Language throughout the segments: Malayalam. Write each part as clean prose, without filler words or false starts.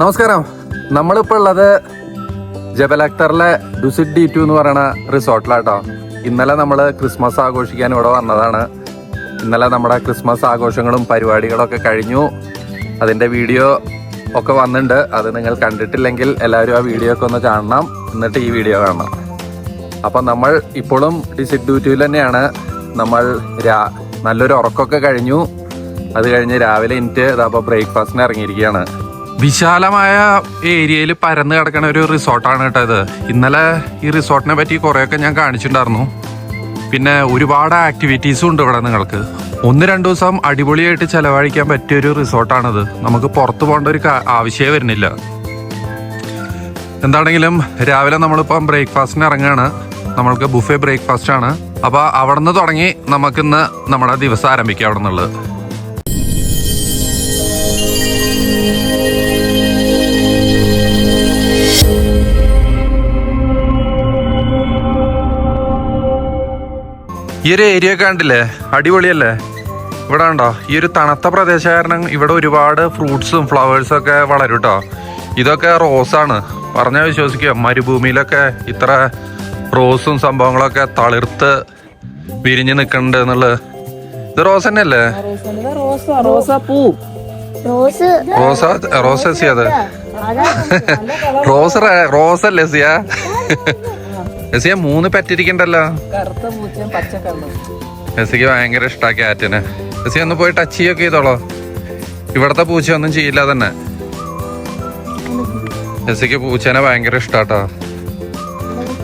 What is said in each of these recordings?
നമസ്കാരം. നമ്മളിപ്പോൾ ഉള്ളത് ജബൽ അക്തറിലെ ഡുസിറ്റ് D2 എന്ന് പറയുന്ന റിസോർട്ടിലാട്ടോ. ഇന്നലെ നമ്മൾ ക്രിസ്മസ് ആഘോഷിക്കാൻ ഇവിടെ വന്നതാണ്. ഇന്നലെ നമ്മുടെ ക്രിസ്മസ് ആഘോഷങ്ങളും പരിപാടികളൊക്കെ കഴിഞ്ഞു. അതിൻ്റെ വീഡിയോ ഒക്കെ വന്നിട്ടുണ്ട്. അത് നിങ്ങൾ കണ്ടിട്ടില്ലെങ്കിൽ എല്ലാവരും ആ വീഡിയോ ഒക്കെ ഒന്ന് കാണണം, എന്നിട്ട് ഈ വീഡിയോ കാണണം. അപ്പം നമ്മൾ ഇപ്പോഴും ഡുസിറ്റ് D2 തന്നെയാണ്. നമ്മൾ നല്ലൊരു ഉറക്കമൊക്കെ കഴിഞ്ഞു. അത് കഴിഞ്ഞ് രാവിലെ എനിക്ക് അപ്പോൾ ബ്രേക്ക്ഫാസ്റ്റിന് ഇറങ്ങിയിരിക്കുകയാണ്. വിശാലമായ ഏരിയയിൽ പരന്ന് കിടക്കുന്ന ഒരു റിസോർട്ടാണ് കേട്ടോ ഇത്. ഇന്നലെ ഈ റിസോർട്ടിനെ പറ്റി കുറേയൊക്കെ ഞാൻ കാണിച്ചിട്ടുണ്ടായിരുന്നു. പിന്നെ ഒരുപാട് ആക്ടിവിറ്റീസും ഉണ്ട് ഇവിടെ. നിങ്ങൾക്ക് 1-2 ദിവസം അടിപൊളിയായിട്ട് ചെലവഴിക്കാൻ പറ്റിയൊരു റിസോർട്ടാണിത്. നമുക്ക് പുറത്ത് പോകേണ്ട ഒരു ആവശ്യമേ വരുന്നില്ല. എന്താണെങ്കിലും രാവിലെ നമ്മളിപ്പം ബ്രേക്ക്ഫാസ്റ്റിന് ഇറങ്ങുകയാണ്. നമ്മൾക്ക് ബുഫേ ബ്രേക്ക്ഫാസ്റ്റ് ആണ്. അപ്പോൾ അവിടെ നിന്ന് തുടങ്ങി നമുക്കിന്ന് നമ്മുടെ ദിവസം ആരംഭിക്കാം. അവിടെ നിന്നുള്ളത് ഈ ഒരു ഏരിയ കണ്ടില്ലേ, അടിപൊളിയല്ലേ? ഇവിടെ ഉണ്ടോ ഈ ഒരു തണുത്ത പ്രദേശ കാരണം ഇവിടെ ഒരുപാട് ഫ്രൂട്ട്സും ഫ്ലവേഴ്സും ഒക്കെ വളരും കേട്ടോ. ഇതൊക്കെ റോസാണ്. പറഞ്ഞാൽ വിശ്വസിക്കുക, മരുഭൂമിയിലൊക്കെ ഇത്ര റോസും സംഭവങ്ങളൊക്കെ തളിർത്ത് വിരിഞ്ഞ് നിൽക്കുന്നുണ്ട് എന്നുള്ളത്. ഇത് റോസ് തന്നെയല്ലേ? റോസ് സിയ, അത് റോസല്ലേ സിയ? എസിയ 3 പെറ്റിരിക്കണ്ടല്ലോ. എസിക്ക് ഭയങ്കര ഇഷ്ടാ ക്യാറ്റിന്. എസിയ ഒന്ന് പോയി ടച്ച് ചെയ്യൊക്കെ ചെയ്തോളോ. ഇവിടത്തെ പൂച്ച ഒന്നും ചെയ്യില്ല തന്നെ. എസിക്ക് പൂച്ചേനെ ഭയങ്കര ഇഷ്ടാട്ടോ.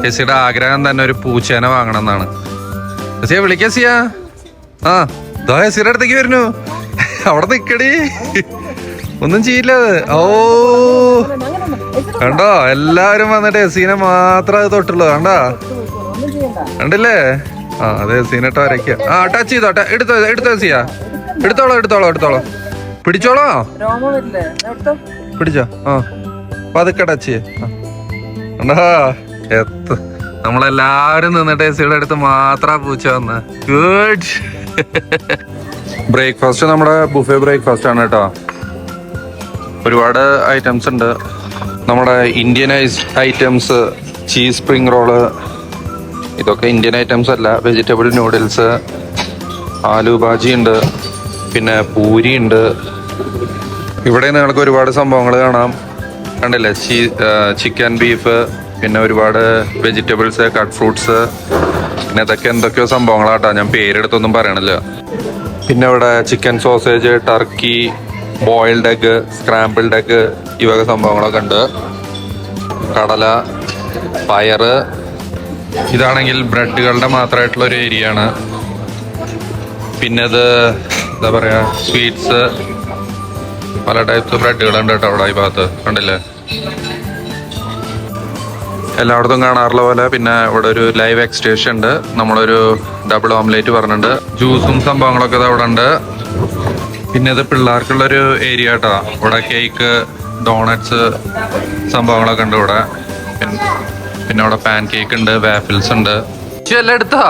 എസിയുടെ ആഗ്രഹം തന്നെ ഒരു പൂച്ചേനെ വാങ്ങണം എന്നാണ്. എസിയ വിളിക്ക എസിയ. ആ ദാ എസിയുടെ അടുത്തേക്ക് വരുന്നു. അവിടെ നിക്കടി, ഒന്നും ചെയ്യില്ല അത്. ഓ കണ്ടോ, എല്ലാരും വന്നിട്ട് എസീനെ മാത്രം അത് തൊട്ടുള്ളൂ. കണ്ടോ, കണ്ടില്ലേ? ആ അതെ, എസീനെട്ടോ വരയ്ക്കുക. ആ ടച്ച് ചെയ്തോ, എടുത്തോ എസിയ. എടുത്തോളോ പിടിച്ചോളോ, പിടിച്ചോ. ആ പതുക്കെ ടച്ച് ചെയ്യ. കണ്ടോ, നമ്മളെല്ലാരും നിന്നിട്ട് എസിയുടെ അടുത്ത് മാത്രം പൂച്ച വന്ന്. ഗുഡ്. ബ്രേക്ക്ഫാസ്റ്റ് നമ്മുടെ ബുഫേ ബ്രേക്ക്ഫാസ്റ്റ് ആണ് കേട്ടോ. ഒരുപാട് ഐറ്റംസ് ഉണ്ട്. നമ്മുടെ Indianised items, cheese spring role, ഇതൊക്കെ ഇന്ത്യൻ ഐറ്റംസ് അല്ല. വെജിറ്റബിൾ നൂഡിൽസ്, ആലു ഭാജി ഉണ്ട്, പിന്നെ പൂരി ഉണ്ട്. ഇവിടെ നിങ്ങൾക്ക് ഒരുപാട് സംഭവങ്ങൾ കാണാം. കണ്ടില്ലേ, ചിക്കൻ, ബീഫ്, പിന്നെ ഒരുപാട് വെജിറ്റബിൾസ്, കട്ട് ഫ്രൂട്ട്സ്, പിന്നെ ഇതൊക്കെ എന്തൊക്കെയോ സംഭവങ്ങളാട്ടോ. ഞാൻ പേരെടുത്തൊന്നും പറയണില്ല. പിന്നെ ഇവിടെ chicken sausage, Turkey, boiled egg, scrambled egg, ഈ വക സംഭവങ്ങളൊക്കെ ഉണ്ട്. കടല, പയറ്. ഇതാണെങ്കിൽ ബ്രെഡുകളുടെ മാത്രമായിട്ടുള്ള ഒരു ഏരിയ ആണ്. പിന്നെ ഇത് എന്താ പറയാ, സ്വീറ്റ്സ്, പല ടൈപ്സ് ബ്രെഡുകളുണ്ട് കേട്ടോ അവിടെ ഈ ഭാഗത്ത്. കണ്ടില്ലേ, എല്ലായിടത്തും കാണാറുള്ള പോലെ. പിന്നെ ഇവിടെ ഒരു ലൈവ് എക്സ്റ്റേഷൻ ഉണ്ട്. നമ്മളൊരു ഡബിൾ ഓംലേറ്റ് പറഞ്ഞിട്ടുണ്ട്. ജ്യൂസും സംഭവങ്ങളൊക്കെ അവിടെ ഉണ്ട്. പിന്നെ ഇത് പിള്ളേർക്കുള്ളൊരു ഏരിയ കേട്ടോ. ഇവിടെ കേക്ക്, ഡോണറ്റ്സ് സംഭവങ്ങളൊക്കെ ഉണ്ട് ഇവിടെ. പിന്നെ ഇവിടെ പാൻ കേക്ക് ഉണ്ട്, വാഫിൽസ് ഉണ്ട്. എല്ലാം എടുത്താ?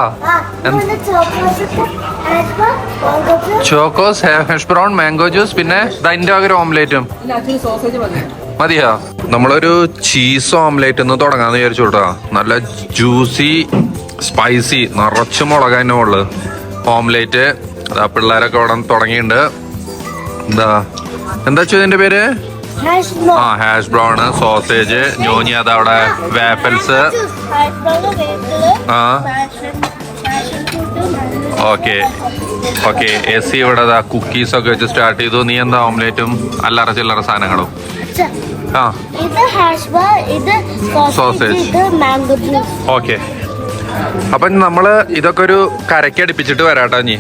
Chocos, hash brown, mango juice, പിന്നെ അതിൻ്റെ ഒരു ഓംലേറ്റും മതിയോ? നമ്മളൊരു ചീസ് ഓംലേറ്റ് ഒന്ന് തുടങ്ങാന്ന് വിചാരിച്ചു കേട്ടോ. നല്ല ജ്യൂസി, സ്പൈസി, നിറച്ച് മുളകതിൻ്റെ മുകളിൽ ഓംലേറ്റ്. അതാ പിള്ളേരൊക്കെ ഇവിടെ തുടങ്ങിയിട്ടുണ്ട്. എന്താ ഇതിന്റെ പേര്? ആ ഹാഷ് ബ്രൗൺ, സോസേജ്, ഞോഞ്ഞി, അതവിടെ വാഫൽസ്. ആ ഓക്കെ എസി ഇവിടെ കുക്കീസ് ഒക്കെ വെച്ച് സ്റ്റാർട്ട് ചെയ്തു. നീ എന്താ ഓംലേറ്റും അല്ലറ ചില്ലറ സാധനങ്ങളും? ആ സോസേജ്. ഓക്കെ, അപ്പൊ നമ്മള് ഇതൊക്കെ ഒരു കരയ്ക്ക് അടുപ്പിച്ചിട്ട് വരാട്ടോ. നീ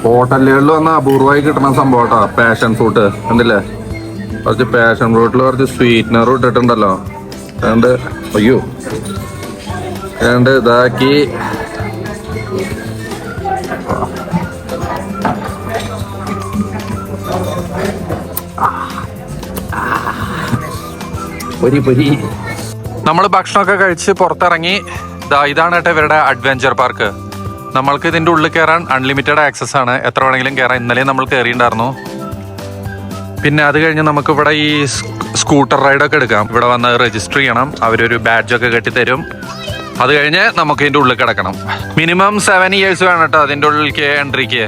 ഹോട്ടലുകളിൽ വന്ന അപൂർവമായി കിട്ടുന്ന സംഭവം കേട്ടോ, പാഷൻ ഫ്രൂട്ട്. കണ്ടില്ലേ, കുറച്ച് പാഷൻ ഫ്രൂട്ടിൽ കുറച്ച് സ്വീറ്റ്നർ ഇട്ടിട്ടുണ്ടല്ലോ. അതുകൊണ്ട് അയ്യോ അതുകൊണ്ട് ഇതാക്കി പൊരി. നമ്മൾ ഭക്ഷണമൊക്കെ കഴിച്ച് പുറത്തിറങ്ങി. ഇതാണ് കേട്ടോ ഇവരുടെ അഡ്വഞ്ചർ പാർക്ക്. നമ്മൾക്ക് ഇതിൻ്റെ ഉള്ളിൽ കയറാൻ അൺലിമിറ്റഡ് ആക്സസ് ആണ്. എത്ര വേണമെങ്കിലും കയറാം. ഇന്നലെ നമ്മൾ കയറിയിട്ടുണ്ടായിരുന്നു. പിന്നെ അത് കഴിഞ്ഞ് നമുക്ക് ഇവിടെ ഈ സ്കൂട്ടർ റൈഡൊക്കെ എടുക്കാം. ഇവിടെ വന്ന് രജിസ്റ്റർ ചെയ്യണം, അവരൊരു ബാഡ്ജൊക്കെ കെട്ടിത്തരും. അത് കഴിഞ്ഞ് നമുക്ക് ഇതിൻ്റെ ഉള്ളിൽ കിടക്കണം. മിനിമം 7 years വേണം കേട്ടോ അതിൻ്റെ ഉള്ളിലേക്ക് എൻട്രിക്ക്.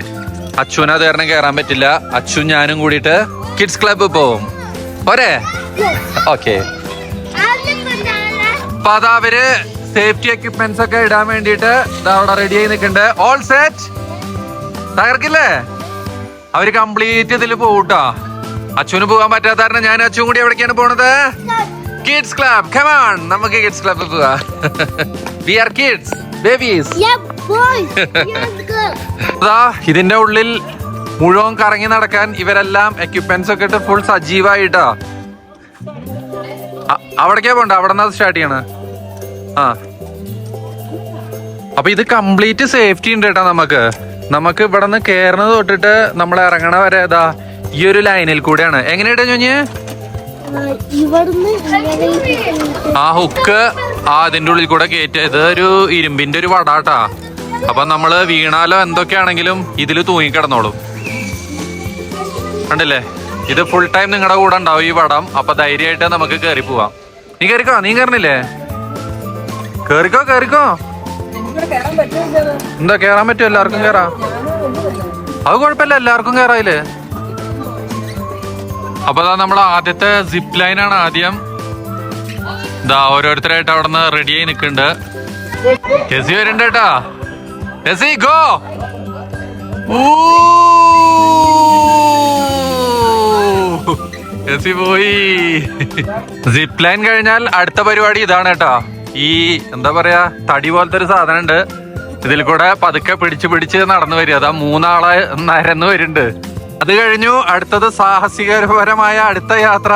അച്ഛന് അത് കാരണം കയറാൻ പറ്റില്ല. അച്ഛൻ ഞാനും കൂടിയിട്ട് കിഡ്സ് ക്ലബ്ബ് പോവും. പോരെ? ഓക്കെ. അപ്പൊ അതാ അവര് സേഫ്റ്റി എക്യുപ്മെന്റ്സ് ഒക്കെ ഇടാൻ വേണ്ടിട്ട് അവിടെ റെഡി ആയി നിൽക്കുന്നുണ്ട്. ഓൾ സെറ്റ്, തകർക്കില്ലേ? അവര് കംപ്ലീറ്റ് ഇതിൽ പോകൂട്ടോ. അച്ഛന് പോകാൻ പറ്റാത്ത കാരണം ഞാൻ അച്ഛനും കൂടി എവിടേക്കാണ് പോണത്? Kids club. കം ഓൺ, നമുക്ക് കിഡ്സ് ക്ലബ്ബിൽ പോവാ. We are kids, babies. അതാ ഇതിന്റെ ഉള്ളിൽ മുഴുവൻ കറങ്ങി നടക്കാൻ ഇവരെല്ലാം എക്യുപ്മെന്റ്സ് ഒക്കെ ഇട്ട് ഫുൾ സജീവായിട്ടാ. അവിടേക്കാ പോണ്ട, അവിടെ നിന്ന് സ്റ്റാർട്ട് ചെയ്യണ. ആ അപ്പൊ ഇത് കംപ്ലീറ്റ് സേഫ്റ്റി ഉണ്ട് കേട്ടോ. നമുക്ക് ഇവിടെ നിന്ന് കയറുന്നത് തൊട്ടിട്ട് നമ്മൾ ഇറങ്ങണ വരെ ഇതാ ഈ ഒരു ലൈനിൽ കൂടെയാണ്. എങ്ങനെയാ ഞോഞ്ഞ് ആ ഹുക്ക് അതിന്റെ ഉള്ളിൽ കൂടെ കയറ്റുക. ഇത് ഒരു ഇരുമ്പിന്റെ ഒരു വടാട്ടാ. അപ്പൊ നമ്മള് വീണാലോ എന്തൊക്കെയാണെങ്കിലും ഇതില് തൂങ്ങിക്കിടന്നോളും. കണ്ടില്ലേ? ഇത് ഫുൾ ടൈം നിങ്ങളുടെ കൂടെ ഉണ്ടാവും ഈ വടം. അപ്പൊ ധൈര്യമായിട്ട് നമുക്ക് കയറി പോവാം. നീ കയറിക്കോ, നീ കയറുന്നില്ലേ? കേറിക്കോ. എന്താ കേറാൻ പറ്റും? എല്ലാവർക്കും കേറാം. അത് കുഴപ്പമില്ല, എല്ലാവർക്കും കേറായില്ലേ? അപ്പൊ നമ്മളെ ആദ്യത്തെ സിപ്പ് ലൈനാണ് ആദ്യം. ഇതാ ഓരോരുത്തരായിട്ട് അവിടെ നിന്ന് റെഡി ആയി നിൽക്കുന്നുണ്ട്. എസി വരുന്നുണ്ട് കേട്ടാ. AC go. എസി പോയി. സിപ്പ് ലൈൻ കഴിഞ്ഞാൽ അടുത്ത പരിപാടി ഇതാണ് കേട്ടോ. ഈ എന്താ പറയാ, തടി പോലത്തെ ഒരു സാധനം ഉണ്ട്. ഇതിൽ കൂടെ പതുക്കെ പിടിച്ച് നടന്നു വരിക. അതാ 3 ആളെ നരന്ന് വരുന്നുണ്ട്. അത് കഴിഞ്ഞു അടുത്തത് സാഹസികപരമായ അടുത്ത യാത്ര.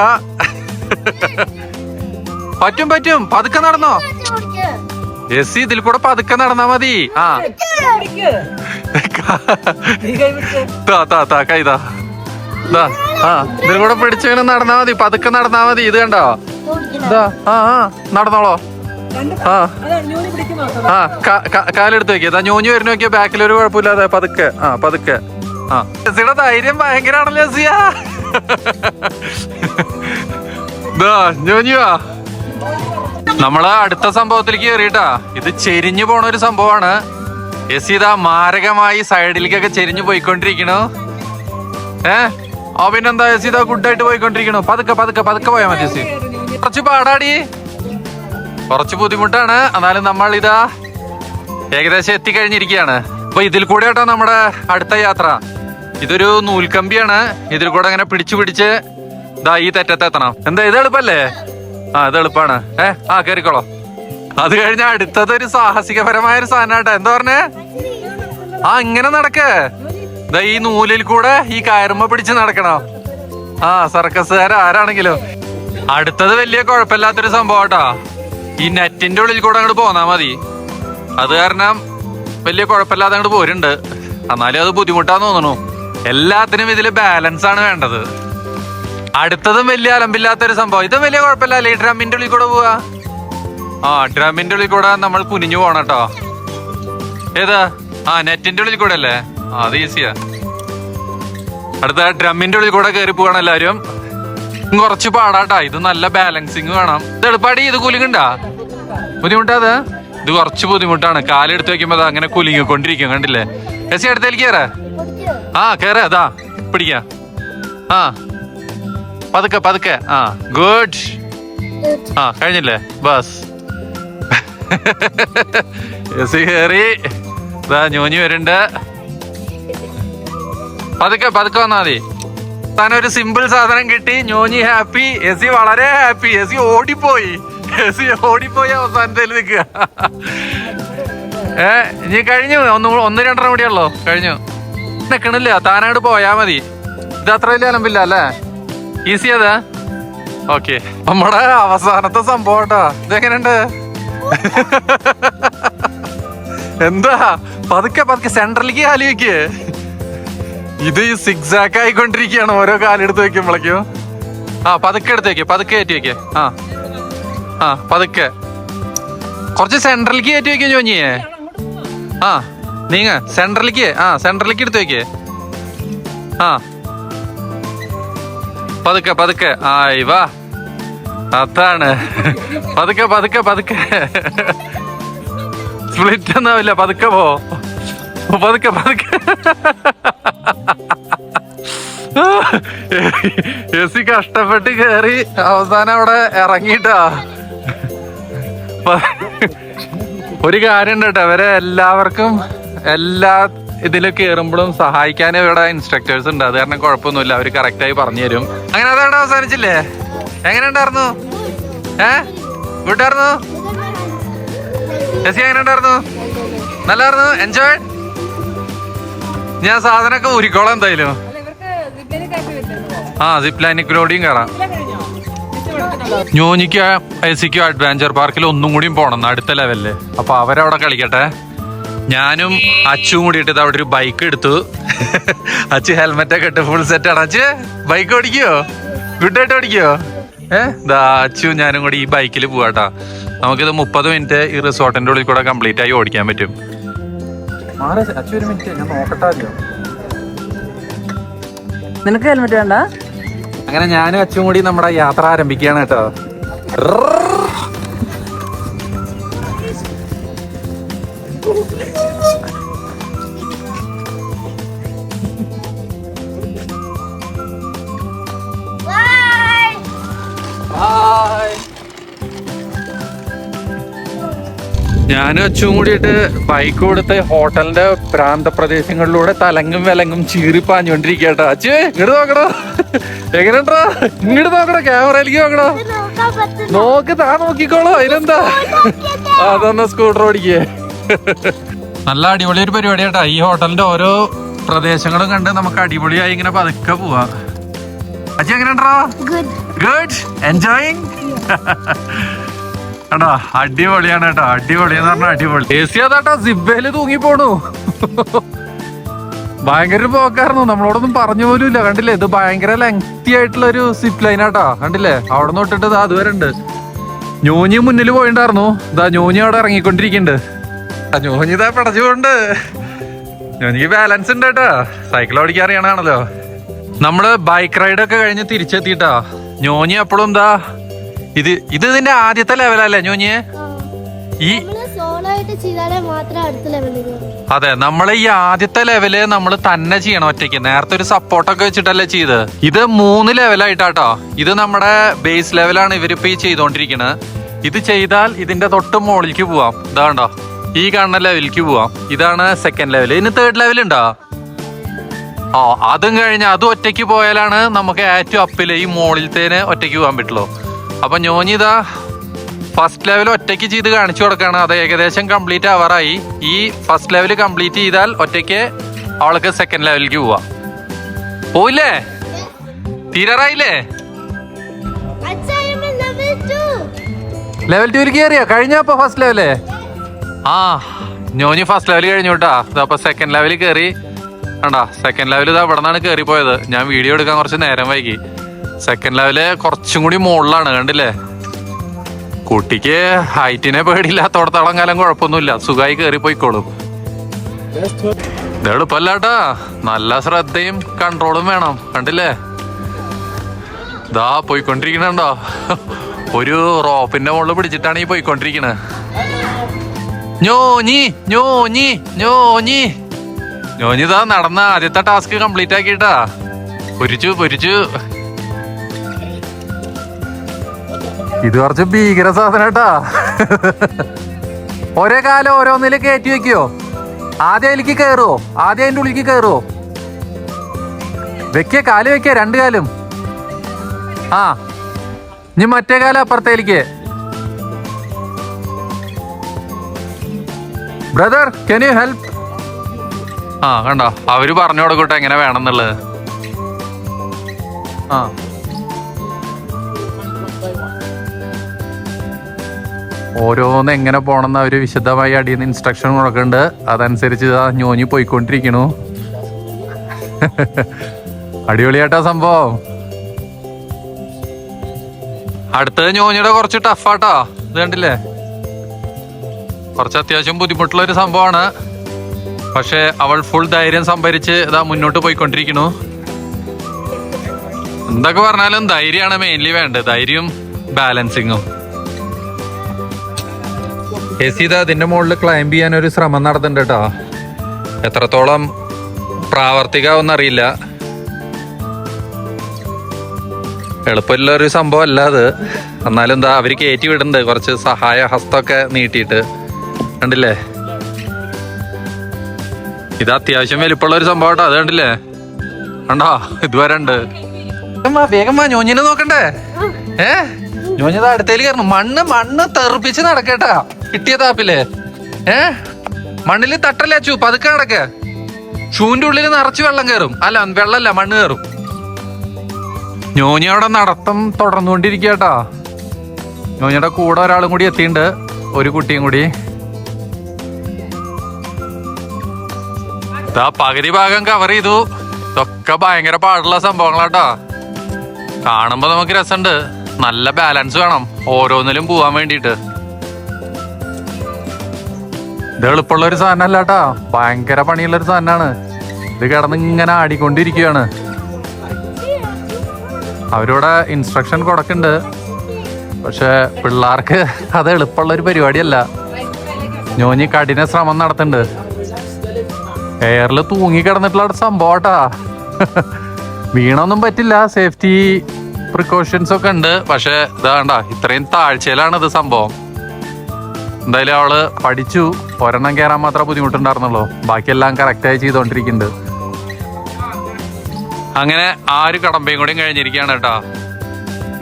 പറ്റും പതുക്കെ നടന്നോ. എസി ഇതിൽ കൂടെ പതുക്കെ നടന്നാ മതി. ആ കൈതാ ഇതിൽ കൂടെ പിടിച്ചിങ്ങനെ നടന്നാ മതി, പതുക്കെ നടന്നാ മതി. ഇത് കണ്ടോ? ഇതാ നടന്നോളോ. കാലെടുത്ത് വെക്കിയ ഞോഞ്ഞു വരുന്ന നോക്കിയ ബാക്കിലൊരു കുഴപ്പമില്ലാതെ പതുക്കെ പതുക്കെ. എസിയുടെ ധൈര്യം ഭയങ്കരാണല്ലോ എസിയ. ഞോഞ്ഞുവാ. നമ്മള് അടുത്ത സംഭവത്തിലേക്ക് കയറിയിട്ടാ. ഇത് ചെരിഞ്ഞു പോണ ഒരു സംഭവമാണ്. എസി ഇതാ മാരകമായി സൈഡിലേക്കൊക്കെ ചെരിഞ്ഞു പോയിക്കൊണ്ടിരിക്കണു. പിന്നെന്താ എസി ഇതാ ഗുഡായിട്ട് പോയിക്കൊണ്ടിരിക്കണു. പതുക്കെ പോയാ മതി എസി. കുറച്ച് പാടാടി, കുറച്ച് ബുദ്ധിമുട്ടാണ്. എന്നാലും നമ്മൾ ഇതാ ഏകദേശം എത്തിക്കഴിഞ്ഞിരിക്കുകയാണ്. അപ്പൊ ഇതിൽ കൂടെ കേട്ടോ നമ്മുടെ അടുത്ത യാത്ര. ഇതൊരു നൂൽക്കമ്പിയാണ്. ഇതിൽ കൂടെ അങ്ങനെ പിടിച്ച് ഇതാ ഈ തെറ്റത്തെത്തണം. എന്താ ഇത് എളുപ്പല്ലേ? ഇത് എളുപ്പാണ്. കേറിക്കോളോ. അത് കഴിഞ്ഞ അടുത്തത് ഒരു സാഹസികപരമായ ഒരു സാധനമാട്ടെ. എന്താ പറഞ്ഞേ? ഇങ്ങനെ നടക്കേ. ഇതാ ഈ നൂലിൽ കൂടെ ഈ കയറുമ്പോ പിടിച്ച് നടക്കണം. സർക്കസുകാരാണെങ്കിലും. അടുത്തത് വലിയ കുഴപ്പമില്ലാത്തൊരു സംഭവട്ടാ. ഈ നെറ്റിന്റെ ഉള്ളിൽ കൂടെ അങ്ങോട്ട് പോന്നാ മതി. അത് കാരണം വലിയ കുഴപ്പമില്ലാതെ അങ്ങോട്ട് പോരുന്നുണ്ട്. എന്നാലും അത് ബുദ്ധിമുട്ടാന്ന് തോന്നുന്നു. എല്ലാത്തിനും ഇതില് ബാലൻസ് ആണ് വേണ്ടത്. അടുത്തതും വലിയ അലമ്പില്ലാത്തൊരു സംഭവം. ഇതും വലിയ കുഴപ്പമില്ല. ഈ ഡ്രമ്മിന്റെ ഉള്ളിൽ കൂടെ പോവാ. ഡ്രമ്മിന്റെ ഉള്ളിൽ കൂടെ നമ്മൾ കുനിഞ്ഞു പോണം കേട്ടോ. ഏതാ? നെറ്റിന്റെ ഉള്ളിൽ കൂടെ അല്ലേ? അത് ഈസിയാ. അടുത്ത ഡ്രമ്മിന്റെ ഉള്ളിൽ കൂടെ കയറി പോവാണ് എല്ലാരും. കുറച്ച് പാടാട്ടാ. ഇത് നല്ല ബാലൻസിങ് വേണം. ഇത് എളുപ്പാടി. ഇത് കുലുങ്ങണ്ടാ? ബുദ്ധിമുട്ടാത്? ഇത് കുറച്ച് ബുദ്ധിമുട്ടാണ്. കാലെടുത്ത് വെക്കുമ്പോ അങ്ങനെ കുലുങ്ങിക്കൊണ്ടിരിക്കും. കണ്ടില്ലേ? എസി അടുത്തേക്ക് കയറ. കേറ. അതാ പിടിക്ക. പതുക്കെ. ഗുഡ്. കഴിഞ്ഞില്ലേ? ബസ്. എസി കയറി. ഇതാ ഞോഞ്ഞു വരുന്നുണ്ട്. പതുക്കെ വന്നാ മതി. ഒരു സിമ്പിൾ സാധനം കിട്ടി. ഞോഞ്ഞി ഹാപ്പി, എസി വളരെ ഹാപ്പി. എസി ഓടിപ്പോയി അവസാനത്തിൽ നിൽക്കുക. ഇനി കഴിഞ്ഞു. 1-2 കൂടിയല്ലോ. കഴിഞ്ഞു. നിക്കണില്ല, താനായിട്ട് പോയാ മതി. ഇത് അത്ര വലിയ അലമ്പില്ല അല്ലേ? ഈസി അതാ. ഓക്കെ, നമ്മുടെ അവസാനത്തെ സംഭവം കേട്ടോ. ഇതെങ്ങനെയുണ്ട്? എന്താ പതുക്കെ സെന്ററിലേക്ക് കാലി വെക്ക്. ഇത് സിക്സാക്ക് ആയിക്കൊണ്ടിരിക്കുകയാണ് ഓരോ കാലെടുത്ത് വെക്കുമ്പോഴേക്കും. പതുക്കെ എടുത്ത് വെക്ക്, പതുക്കെ കയറ്റി വെക്ക്. പതുക്കെ കുറച്ച് സെന്ററിലേക്ക് കയറ്റി വെക്കും ചോഞ്ഞിയേ. നീങ്ങ സെന്ററിലേക്ക്. സെന്ററിലേക്ക് എടുത്ത് വെക്ക്. പതുക്കെ പതുക്കെ ആയി വാ. അതാണ് പതുക്കെ പതുക്കെ പതുക്കെ. സ്പ്ലിറ്റ് ഒന്നാവില്ല, പതുക്കെ പോ, പതുക്കെ പതുക്കെ. എസി കഷ്ടപ്പെട്ട് കേറി അവസാനം അവിടെ ഇറങ്ങിട്ടാ. ഒരു കാര്യം ഉണ്ട് കേട്ടോ, അവരെ എല്ലാവർക്കും എല്ലാ ഇതിൽ കയറുമ്പോഴും സഹായിക്കാൻ ഇവിടെ ഇൻസ്ട്രക്ടേഴ്സ് ഉണ്ട്. അത് കാരണം കുഴപ്പമൊന്നുമില്ല, അവര് കറക്റ്റായി പറഞ്ഞു തരും. അങ്ങനെ അതവിടെ അവസാനിച്ചില്ലേ? എങ്ങനെ ഉണ്ടായിരുന്നു? വീട്ടായിരുന്നു എസി? എങ്ങനെ ഉണ്ടായിരുന്നു? നല്ലായിരുന്നു? എൻജോയ്? ഞാൻ സാധനമൊക്കെ ഊരിക്കോളാം എന്തായാലും. സിപ്പ് ലൈനിലൂടെയും കയറാം. ഞോനിക്കോ എസിക്കോ അഡ്വഞ്ചർ പാർക്കിൽ ഒന്നും കൂടിയും പോണം അടുത്ത ലെവലില്. അപ്പൊ അവരവിടെ കളിക്കട്ടെ. ഞാനും അച്ചും കൂടിയിട്ട് ഇത് അവിടെ ഒരു ബൈക്ക് എടുത്തു. അച്ചു ഹെൽമെറ്റ് ഒക്കെ ഇട്ട് ഫുൾ സെറ്റ് ആണ്. അച്ചു ബൈക്ക് ഓടിക്കോ? ഗുഡായിട്ട് ഓടിക്കോ? അച്ചു ഞാനും കൂടി ഈ ബൈക്കിൽ പോവാട്ടാ. നമുക്കിത് 30 മിനിറ്റ് ഈ റിസോർട്ടിന്റെ ഉള്ളിൽ കൂടെ കംപ്ലീറ്റ് ആയി ഓടിക്കാൻ പറ്റും. നിനക്ക് ഹെൽമെറ്റ് വേണ്ട? അങ്ങനെ ഞാനും അച്ചും കൂടി നമ്മുടെ യാത്ര ആരംഭിക്കുകയാണ് കേട്ടോ. ഞാനും അച്ചും കൂടിയിട്ട് ബൈക്ക് കൊടുത്ത് ഹോട്ടലിന്റെ പ്രാന്തപ്രദേശങ്ങളിലൂടെ തലങ്ങും വിലങ്ങും ചീറിപ്പാഞ്ഞോണ്ടിരിക്കട്ടോ. അച്ചു ഇങ്ങോട്ട് നോക്കണോ? എങ്ങനെയുണ്ടോ? ഇങ്ങോട്ട് നോക്കണോ? ക്യാമറയിലേക്ക് നോക്കണോ? താ നോക്കിക്കോളോ, അതിനെന്താ. അതൊന്ന് സ്കൂട്ടർ ഓടിക്കേ. നല്ല അടിപൊളി ഒരു പരിപാടി കേട്ടാ. ഈ ഹോട്ടലിന്റെ ഓരോ പ്രദേശങ്ങളും കണ്ട് നമുക്ക് അടിപൊളിയായി ഇങ്ങനെ പതുക്കെ പോവാ. അച്ഛൻ എങ്ങനെയുണ്ടോ? ഗുഡ്. എൻജോയിങ്? കേട്ടോ അടിപൊളിയാണ് കേട്ടോ. അടിപൊളിയെന്ന് പറഞ്ഞാൽ അടിപൊളി. എ സി അതാട്ടോ സിബയില് തൂങ്ങിപ്പോണു. ഭയങ്കര പോക്കായിരുന്നു. നമ്മളോടൊന്നും പറഞ്ഞു പോലും ഇല്ല. കണ്ടില്ലേ, ഇത് ഭയങ്കര ലെങ്തി ആയിട്ടുള്ള ഒരു സിപ്പ് ലൈൻ ആട്ടാ. കണ്ടില്ലേ, അവിടെ നിന്ന് തൊട്ടിട്ട് അതുവരെ ഉണ്ട്. ഞോഞ്ഞി മുന്നിൽ പോയിണ്ടായിരുന്നു. ഞോഞ്ഞി അവിടെ ഇറങ്ങിക്കൊണ്ടിരിക്കുന്നുണ്ട്. ഞോഞ്ഞി ഇതാ പടച്ചുകൊണ്ട്. ഞോഞ്ഞിക്ക് ബാലൻസ് ഉണ്ട് കേട്ടോ. സൈക്കിൾ ഓടിക്കാൻ അറിയണാണല്ലോ. നമ്മള് ബൈക്ക് റൈഡൊക്കെ കഴിഞ്ഞ് തിരിച്ചെത്തിട്ടാ. ഞോഞ്ഞി അപ്പോഴും ഇത് ഇതിന്റെ ആദ്യത്തെ ലെവലല്ലേ ഞോഞ്ഞിയെ? അതെ, നമ്മള് ഈ ആദ്യത്തെ ലെവല് നമ്മള് തന്നെ ചെയ്യണം ഒറ്റയ്ക്ക്. നേരത്തെ ഒരു സപ്പോർട്ടൊക്കെ വെച്ചിട്ടല്ലേ ചെയ്ത്. ഇത് 3 ലെവലായിട്ടാട്ടോ. ഇത് നമ്മുടെ ബേസ് ലെവലാണ് ഇവരിപ്പോ ഈ ചെയ്തോണ്ടിരിക്കണത്. ഇത് ചെയ്താൽ ഇതിന്റെ തൊട്ട് മുകളിലേക്ക് പോവാം. ഇതാണ്ടോ, ഈ കാണുന്ന ലെവലിലേക്ക് പോവാം. ഇതാണ് സെക്കൻഡ് ലെവൽ. ഇനി തേർഡ് ലെവൽ ഉണ്ടോ? അതും കഴിഞ്ഞ അതും ഒറ്റയ്ക്ക് പോയാലാണ് നമുക്ക് ഏറ്റവും അപ്പില് ഈ മുകളിലത്തേന് ഒറ്റയ്ക്ക് പോകാൻ പറ്റുള്ളൂ. അപ്പൊ ഞോഞ്ഞിതാ ഫസ്റ്റ് ലെവൽ ഒറ്റയ്ക്ക് ചെയ്ത് കാണിച്ചു കൊടുക്കാണ്. അത് ഏകദേശം കംപ്ലീറ്റ് ആവാറായി. ഈ ഫസ്റ്റ് ലെവൽ കംപ്ലീറ്റ് ചെയ്താൽ ഒറ്റയ്ക്ക് അവൾക്ക് സെക്കൻഡ് ലെവലിലേക്ക് പോവാ. പോയില്ലേ? തീരാറായില്ലേ? ലെവൽ 2 കയറിയാ കഴിഞ്ഞപ്പോ ഫസ്റ്റ് ലെവല്. ഞോഞ്ഞി ഫസ്റ്റ് ലെവൽ കഴിഞ്ഞു കേട്ടാ. അപ്പൊ സെക്കൻഡ് ലെവലിൽ കയറി. കണ്ടാ, സെക്കൻഡ് ലെവൽ ഇതാ ഇവിടെ നിന്നാണ് കയറി പോയത്. ഞാൻ വീഡിയോ എടുക്കാൻ കുറച്ച് നേരം വൈകി. സെക്കൻഡ് ലെവല് കുറച്ചും കൂടി മുകളിലാണ്. കണ്ടില്ലേ, കുട്ടിക്ക് ഹൈറ്റിനെ പേടിയില്ലാത്തോടത്തോളം കാലം കുഴപ്പമൊന്നുമില്ല. സുഖമായി കയറി പോയിക്കോളും. ഇത് എളുപ്പല്ലാട്ടാ. നല്ല ശ്രദ്ധയും കൺട്രോളും വേണം. കണ്ടില്ലേ, ഇതാ പോയിക്കൊണ്ടിരിക്കണുണ്ടോ? ഒരു റോപ്പിന്റെ മുകളിൽ പിടിച്ചിട്ടാണ് ഈ പോയിക്കൊണ്ടിരിക്കണത്. ഞോഞ്ഞി ഞോഞ്ഞി ഞോഞ്ഞി ഞോഞ്ഞിതാ നടന്ന ആദ്യത്തെ ടാസ്ക് കംപ്ലീറ്റ് ആക്കിട്ടാ. പൊരിച്ചു. ഇത് കുറച്ച് ഭീകര സാധനട്ടാ. ഒരേ കാലം ഓരോന്നില് കയറ്റി വെക്കോ? ആദ്യം അതിലേക്ക് കയറുവോ? ആദ്യം അതിന്റെ ഉള്ളിലേക്ക് കയറുവോ? കാല് വെക്ക, 2 കാലും. ഇനി മറ്റേ കാലം അപ്പുറത്തേക്ക്. Brother, can you help? കണ്ടോ, അവര് പറഞ്ഞു കൊടുക്കട്ടെ എങ്ങനെ വേണമെന്നുള്ളത്. ഓരോന്ന് എങ്ങനെ പോണെന്ന് അവര് വിശദമായി അടിയുന്ന ഇൻസ്ട്രക്ഷൻ കൊടുക്കുന്നുണ്ട്. അതനുസരിച്ച് ഞോഞ്ഞി പോയിക്കൊണ്ടിരിക്കണു. അടിപൊളിയായിട്ടാ സംഭവം. അടുത്തത് ഞോഞ്ഞിയുടെ കുറച്ച് ടഫാട്ടോ. ഇത് കണ്ടില്ലേ, കുറച്ച് അത്യാവശ്യം ബുദ്ധിമുട്ടുള്ള ഒരു സംഭവമാണ്. പക്ഷെ അവൾ ഫുൾ ധൈര്യം സംഭരിച്ച് ഇതാ മുന്നോട്ട് പോയിക്കൊണ്ടിരിക്കണു. എന്തൊക്കെ പറഞ്ഞാലും ധൈര്യമാണ് മെയിൻലി വേണ്ടത്. ധൈര്യം ബാലൻസിങ്ങും. അതിന്റെ മുകളിൽ ക്ലൈംബ് ചെയ്യാൻ ഒരു ശ്രമം നടത്തുന്നുണ്ട് കേട്ടോ. എത്രത്തോളം പ്രാവർത്തികമാവെന്നറിയില്ല. എളുപ്പമുള്ള ഒരു സംഭവം അല്ല അത്. എന്നാലും എന്താ അവര് കയറ്റി വിടുന്നുണ്ട് കുറച്ച് സഹായ ഹസ്തമൊക്കെ നീട്ടിയിട്ട്. കണ്ടില്ലേ, ഇത് അത്യാവശ്യം വലിപ്പമുള്ള ഒരു സംഭവം കേട്ടോ. അത് കണ്ടില്ലേ, കണ്ടോ, ഇതുവരെ ഉണ്ട്. വേഗം വാ, ഞോഞ്ഞിനെ നോക്കണ്ടേ? ഞോഞ്ഞത് അടുത്തേല് കയറണം. മണ്ണ് തെറിപ്പിച്ച് നടക്കട്ടാ. കിട്ടിയ താപ്പില്ലേ? മണ്ണില് തട്ടല്ലേ അച്ചു, പതുക്കെ നടക്ക. ഷൂവിന്റെ ഉള്ളിൽ നിറച്ച് വെള്ളം കയറും. അല്ല, വെള്ളല്ല, മണ്ണ് കയറും. ഞോഞ്ഞി അവിടെ നടത്തം തുടർന്നുകൊണ്ടിരിക്കട്ടാ. ഞോഞ്ഞിയുടെ കൂടെ ഒരാളും കൂടി എത്തിയിട്ടുണ്ട്, ഒരു കുട്ടിയും കൂടി. പകുതി ഭാഗം കവർ ചെയ്തു. ഇതൊക്കെ ഭയങ്കര പാടുള്ള സംഭവങ്ങളാട്ടോ. കാണുമ്പോ നമുക്ക് രസമുണ്ട്. നല്ല ബാലൻസ് വേണം ഓരോന്നിലും പോവാൻ വേണ്ടിട്ട്. ഇത് എളുപ്പമുള്ള ഒരു സാധനം അല്ലാട്ടാ, ഭയങ്കര പണിയുള്ള ഒരു സാധനമാണ്. ഇത് കിടന്ന് ഇങ്ങനെ ആടിക്കൊണ്ടിരിക്കുകയാണ്. അവരിവിടെ ഇൻസ്ട്രക്ഷൻ കൊടുക്കുന്നുണ്ട്. പക്ഷെ പിള്ളേർക്ക് അത് എളുപ്പമുള്ള ഒരു പരിപാടിയല്ല. ഞോഞ്ഞി കഠിന ശ്രമം നടത്തുന്നുണ്ട്. എയറിൽ തൂങ്ങി കിടന്നിട്ടുള്ള സംഭവട്ടാ. വീണൊന്നും പറ്റില്ല, സേഫ്റ്റി പ്രിക്കോഷൻസ് ഒക്കെ ഉണ്ട്. പക്ഷെ ഇതാണ്ട ഇത്രയും താഴ്ചയിലാണ് ഇത് സംഭവം. എന്തായാലും അവള് പഠിച്ചു. ഒരെണ്ണം കയറാൻ മാത്രമേ ബുദ്ധിമുട്ടുണ്ടായിരുന്നുള്ളൂ, ബാക്കിയെല്ലാം കറക്റ്റായി ചെയ്തോണ്ടിരിക്കുന്നുണ്ട്. അങ്ങനെ ആ ഒരു കടമ്പയും കൂടിയും കഴിഞ്ഞിരിക്കുകയാണ് കേട്ടോ.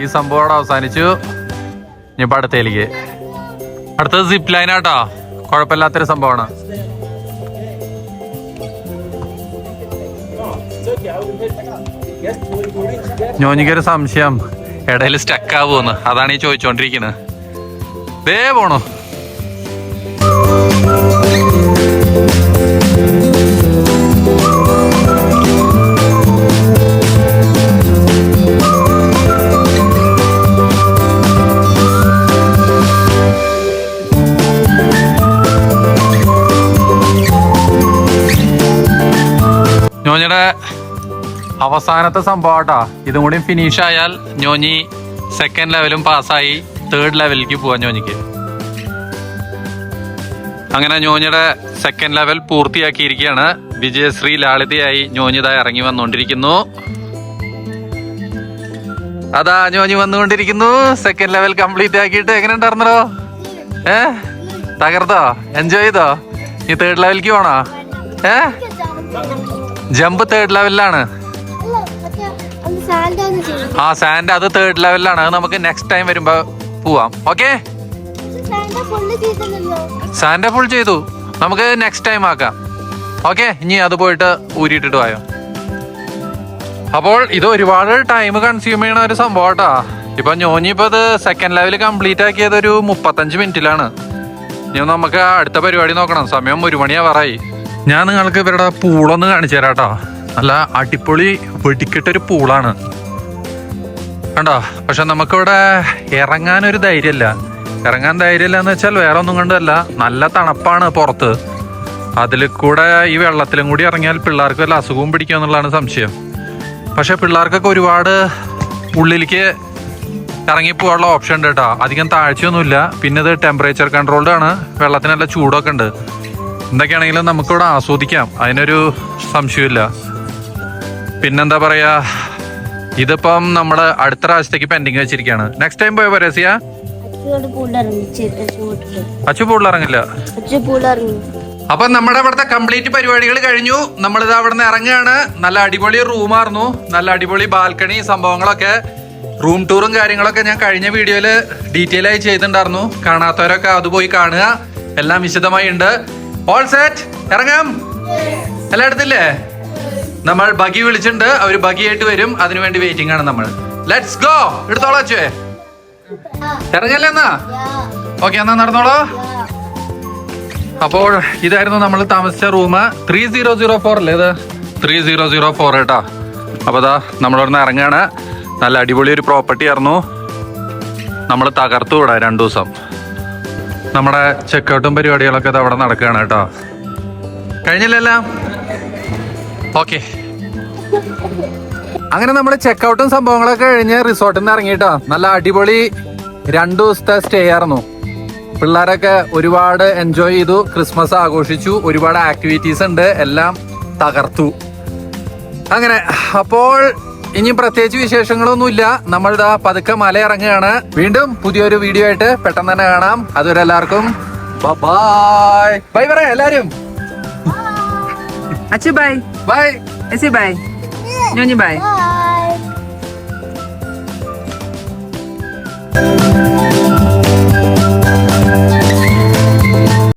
ഈ സംഭവം അവിടെ അവസാനിച്ചു. ഇനിയിപ്പോ അടുത്തേക്ക്. അടുത്തത് സിപ്പ് ലൈനാട്ടോ. കുഴപ്പമില്ലാത്തൊരു സംഭവമാണ്. ഞോഞ്ഞിക്കൊരു സംശയം, ഇടയിൽ സ്റ്റക്ക് ആവുമെന്ന്. അതാണ് ഈ ചോദിച്ചോണ്ടിരിക്കുന്നത്. ദേ പോണു. ഞോഞ്ഞിയുടെ അവസാനത്തെ സംഭവട്ടാ. ഇതും കൂടി ഫിനിഷ് ആയാൽ ഞോഞ്ഞി സെക്കൻഡ് ലെവലും പാസ്സായി. തേർഡ് ലെവലിലേക്ക് പോവാൻ ഞോഞ്ഞിക്ക്. അങ്ങനെ ഞോഞ്ഞിയുടെ സെക്കൻഡ് ലെവൽ പൂർത്തിയാക്കിയിരിക്കുകയാണ്. വിജയശ്രീ ലാളിതയായി ഞോഞ്ഞിതായി ഇറങ്ങി വന്നുകൊണ്ടിരിക്കുന്നു. അതാ ഞോഞ്ഞി വന്നുകൊണ്ടിരിക്കുന്നു. സെക്കൻഡ് ലെവൽ കംപ്ലീറ്റ് ആക്കിയിട്ട്. എങ്ങനെ ഉണ്ടായിരുന്നോ? തകർത്തോ? എൻജോയ് ചെയ്തോ? ഈ തേർഡ് ലെവലിലേക്ക് പോണോ? ജമ്പ് തേർഡ് ലെവലിലാണ്. ആ സാൻഡ് അത് തേർഡ് ലെവലിലാണ്. അത് നമുക്ക് നെക്സ്റ്റ് ടൈം വരുമ്പോ പോവാം. ഓക്കെ, സാൻഡ് ഫുൾ ചെയ്തു. നമുക്ക് നെക്സ്റ്റ് ടൈം ആക്കാം. ഓക്കെ, ഇനി അത് പോയിട്ട് ഊരിയിട്ടിട്ട് പോയോ. അപ്പോൾ ഇത് ഒരുപാട് ടൈം കൺസ്യൂം ചെയ്യണ ഒരു സംഭവം കേട്ടാ. ഇപ്പൊ ഞോഞ്ഞിപ്പോ ഇത് സെക്കൻഡ് ലെവൽ കംപ്ലീറ്റ് ആക്കിയത് ഒരു 35 മിനിറ്റിലാണ്. ഇനി നമുക്ക് അടുത്ത പരിപാടി നോക്കണം. സമയം 1 മണിയാവാറായി. ഞാൻ നിങ്ങൾക്ക് ഇവരുടെ പൂളൊന്ന് കാണിച്ചു തരാം കേട്ടോ. നല്ല അടിപൊളി വെടിക്കെട്ടൊരു പൂളാണ് കണ്ടോ. പക്ഷെ നമുക്കിവിടെ ഇറങ്ങാനൊരു ധൈര്യമില്ല. ഇറങ്ങാൻ ധൈര്യമില്ല എന്ന് വെച്ചാൽ വേറെ ഒന്നും കൊണ്ടല്ല, നല്ല തണുപ്പാണ് പുറത്ത്. അതിൽ കൂടെ ഈ വെള്ളത്തിലും കൂടി ഇറങ്ങിയാൽ പിള്ളേർക്ക് വല്ല അസുഖവും പിടിക്കുക എന്നുള്ളതാണ് സംശയം. പക്ഷെ പിള്ളേർക്കൊക്കെ ഒരുപാട് ഉള്ളിലേക്ക് ഇറങ്ങി പോകാനുള്ള ഓപ്ഷൻ ഉണ്ട് കേട്ടോ. അധികം താഴ്ചയൊന്നുമില്ല. പിന്നെ ഇത് ടെമ്പറേച്ചർ കൺട്രോൾഡ് ആണ്. വെള്ളത്തിന് നല്ല ചൂടൊക്കെ ഉണ്ട്. എന്തൊക്കെയാണെങ്കിലും നമുക്കിവിടെ ആസ്വദിക്കാം, അതിനൊരു സംശയമില്ല. പിന്നെന്താ പറയാ, ഇതിപ്പം നമ്മള് അടുത്ത പ്രാവശ്യത്തേക്ക് പെൻഡിങ് വെച്ചിരിക്കുകയാണ്. നെക്സ്റ്റ് ടൈം പോയ പരസ്യ അച്ചു പൂളിറങ്ങില്ല. അപ്പൊ നമ്മുടെ ഇവിടുത്തെ കംപ്ലീറ്റ് പരിപാടികൾ കഴിഞ്ഞു. നമ്മളിത് അവിടെ നിന്ന് ഇറങ്ങുകയാണ്. നല്ല അടിപൊളി റൂമായിരുന്നു, നല്ല അടിപൊളി ബാൽക്കണി സംഭവങ്ങളൊക്കെ. റൂം ടൂറും കാര്യങ്ങളൊക്കെ ഞാൻ കഴിഞ്ഞ വീഡിയോയില് ഡീറ്റെയിൽ ആയി ചെയ്തിട്ടുണ്ടായിരുന്നു. കാണാത്തവരൊക്കെ അത് പോയി കാണുക. എല്ലാം വിശദമായി ഉണ്ട്. ഓൾ സെറ്റ്, ഇറങ്ങാം. എല്ലാം എടുത്തില്ലേ? നമ്മൾ ബഗി വിളിച്ചിട്ടുണ്ട്, അവര് ബഗിയായിട്ട് വരും. അതിനുവേണ്ടി വെയിറ്റിംഗ് ആണ് നമ്മൾ. Let's go. എടുത്തോളാ ചേ, ഇറങ്ങല്ലേ എന്നാ? ഓക്കെ, എന്നാ നടന്നോളൂ. അപ്പോൾ ഇതായിരുന്നു നമ്മൾ താമസിച്ച റൂം. 3004 അല്ലേ ഇത്? 3004 കേട്ടാ. അപ്പൊ ഇതാ നമ്മളിവിടുന്ന് ഇറങ്ങാണ്. നല്ല അടിപൊളി ഒരു പ്രോപ്പർട്ടി ആയിരുന്നു. നമ്മൾ തകർത്തു കൂടാ 2 ദിവസം. നമ്മുടെ ചെക്കൗട്ടും പരിപാടികളൊക്കെ ഇത് അവിടെ നടക്കുകയാണ് കേട്ടോ. കഴിഞ്ഞില്ലല്ലോ? ഓക്കെ, അങ്ങനെ നമ്മൾ ചെക്കൗട്ടും സംഭവങ്ങളൊക്കെ കഴിഞ്ഞ് റിസോർട്ടിൽ നിന്ന് ഇറങ്ങിയിട്ടോ. നല്ല അടിപൊളി 2 ദിവസത്തെ സ്റ്റേ ആയിരുന്നു. പിള്ളേരൊക്കെ ഒരുപാട് എൻജോയ് ചെയ്തു, ക്രിസ്മസ് ആഘോഷിച്ചു, ഒരുപാട് ആക്ടിവിറ്റീസ് ഉണ്ട്, എല്ലാം തകർത്തു. അങ്ങനെ അപ്പോൾ ഇനി പ്രത്യേകിച്ച് വിശേഷങ്ങളൊന്നുമില്ല. നമ്മളിതാ പതുക്കെ മല ഇറങ്ങുകയാണ്. വീണ്ടും പുതിയൊരു വീഡിയോ ആയിട്ട് പെട്ടെന്ന് തന്നെ കാണാം. അതുവരെ എല്ലാവർക്കും ബൈ ബൈ പറയാം എല്ലാരും. Achu bye. Bye. AC bye. ഞോഞ്ഞി ബൈ. Bye.